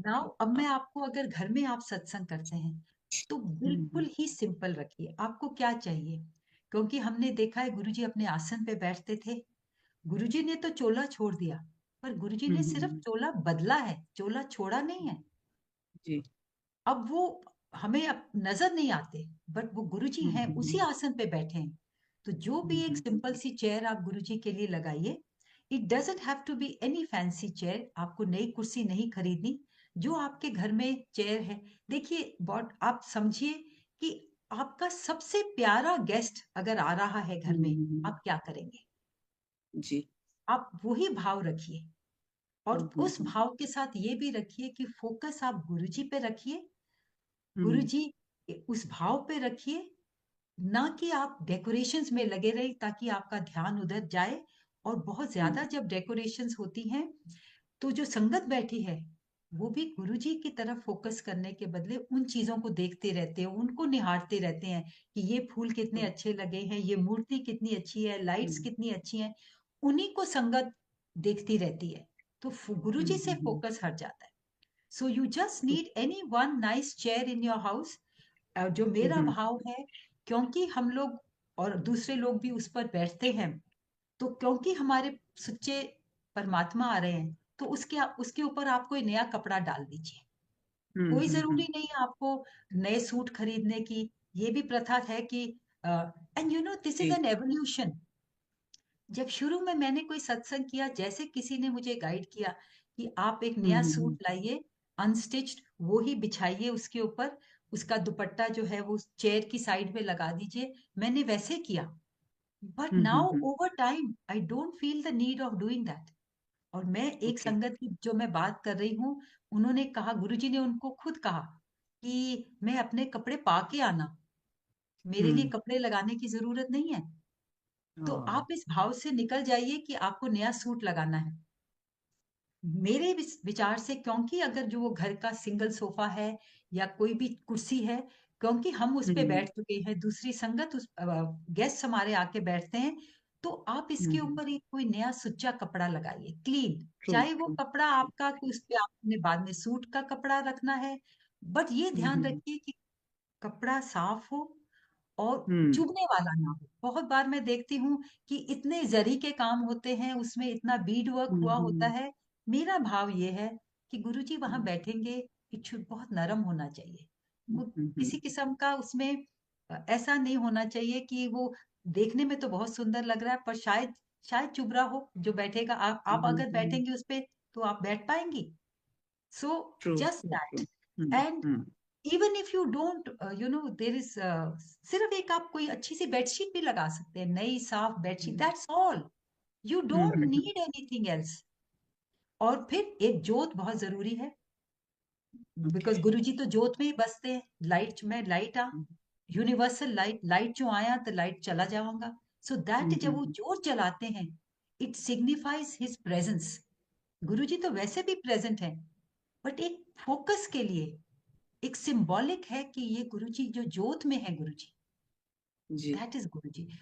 Now अब मैं आपको, अगर घर में आप सत्संग करते हैं तो हम्म। बिल्कुल ही सिंपल रखिए। आपको क्या चाहिए? क्योंकि हमने देखा है गुरुजी अपने आसन पे बैठते थे। गुरुजी ने तो चोला छोड़ दिया, पर गुरुजी ने सिर्फ हम्म। चोला बदला है, चोला छोड़ा नहीं है। जी। अब वो हमें अब नजर नहीं आते, बट वो गुरुजी हैं, उसी हम्म। आसन पे बैठे हैं। तो जो भी एक हम्म। सिंपल सी चेयर आप गुरुजी के लिए लगाइए। It doesn't have to be any fancy chair, आपको नई कुर्सी नहीं खरीदनी। जो आपके घर में चेयर है, देखिए बॉट आप समझिए कि आपका सबसे प्यारा गेस्ट अगर आ रहा है घर में, हम्म। आप क्या करेंगे? जी। आप वही भाव रखिए। और उस हम्म। भाव के साथ ये भी रखिए कि फोकस आप गुरुजी पे रखिए। हम्म। गुरुजी उस भाव पे रखिए, ना कि आप डेकोरेशंस में लगे रहिए ताकि आपका ध्यान उधर जाए। और बहुत ज्यादा हम्म। जब डेकोरेशंस होती हैं, तो जो संगत बैठी है वो भी गुरुजी की तरफ फोकस करने के बदले उन चीजों को देखते रहते हैं, उनको निहारते रहते हैं कि ये फूल कितने अच्छे लगे हैं, ये मूर्ति कितनी अच्छी है, लाइट्स हम्म। कितनी अच्छी हैं। उन्हीं को संगत देखती रहती है। तो गुरुजी से हम्म। फोकस हट जाता है। So you just need any one nice chair in your house. जो मेरा हम्म। भाव है, क्योंकि हम लोग और दूसरे लोग भी उस पर बैठते हैं, तो क्योंकि हमारे सच्चे परमात्मा आ रहे हैं, तो उसके उसके ऊपर आप कोई नया कपड़ा डाल दीजिए। कोई जरूरी नहीं है आपको नए सूट खरीदने की। ये भी प्रथा है कि and you know this is जी। An evolution. जब शुरू में मैंने कोई सत्संग किया, जैसे किसी ने मुझे गाइड किया कि आप एक नया हम्म। सूट लाइए, अनस्टिच्ड, वो ही बिछाइए उसके ऊपर, उसका दुपट्टा जो है वो चेयर की साइड में लगा दीजिए। मैंने वैसे किया, but now hmm. Over time I don't feel the need of doing that. और मैं एक ओके। संगत की जो मैं बात कर रही हूँ, उन्होंने कहा, गुरुजी ने उनको खुद कहा कि मैं अपने कपड़े पा के आना, मेरे लिए हम्म। कपड़े लगाने की जरूरत नहीं है। तो हाँ। आप इस भाव से निकल जाइए कि आपको नया सूट लगाना है। मेरे विचार से, क्योंकि अगर जो वो घर का सिंगल सोफा है या कोई भी कुर्सी है, क्योंकि हम उस पे हम्म। बैठ चुके हैं, दूसरी संगत उस गेस्ट हमारे आके बैठते हैं, तो आप इसके हम्म। ऊपर एक कोई नया सुच्चा कपड़ा लगाइए, क्लीन। ट्रू चाहे वो ट्रू। कपड़ा आपका कि उस पे आपने बाद में सूट का कपड़ा रखना है, बट ये ध्यान हम्म। रखिए कि कपड़ा साफ हो और हम्म। चुभने वाला ना हो। बहुत बार मैं देखती हूँ कि इतने जरी के काम होते हैं, उसमें इतना बीड वर्क हुआ होता हम्म। है। मेरा भाव ये है कि गुरुजी वहां बैठेंगे, इट बहुत नरम होना चाहिए। वो हम्म। किसी किस्म का उसमें ऐसा नहीं होना चाहिए कि वो देखने में तो बहुत सुंदर लग रहा है, पर शायद शायद चुभ रहा हो जो बैठेगा। आप अगर हम्म। बैठेंगे उस पे, तो आप बैठ पाएंगी? So true just true. That. Hmm. And hmm. Even if you don't you know there is, सिर्फ एक आप कोई अच्छी सी बेडशीट भी लगा सकते हैं, नई साफ bedsheet, that's all. You don't hmm. Need anything else. और फिर एक जोत बहुत जरूरी है, बिकॉज ओके। गुरुजी तो जोत में ही बसते हैं। लाइट में लाइट आ, यूनिवर्सल लाइट, लाइट जो आया तो लाइट चला जाऊंगा। सो दैट जब वो हम्म। जोत जलाते हैं, इट सिग्निफाइज हिज प्रेजेंस। गुरुजी तो वैसे भी प्रेजेंट है, बट एक फोकस के लिए, एक सिंबॉलिक है कि ये गुरुजी जो जोत में है, गुरुजी, जी। That is Guruji.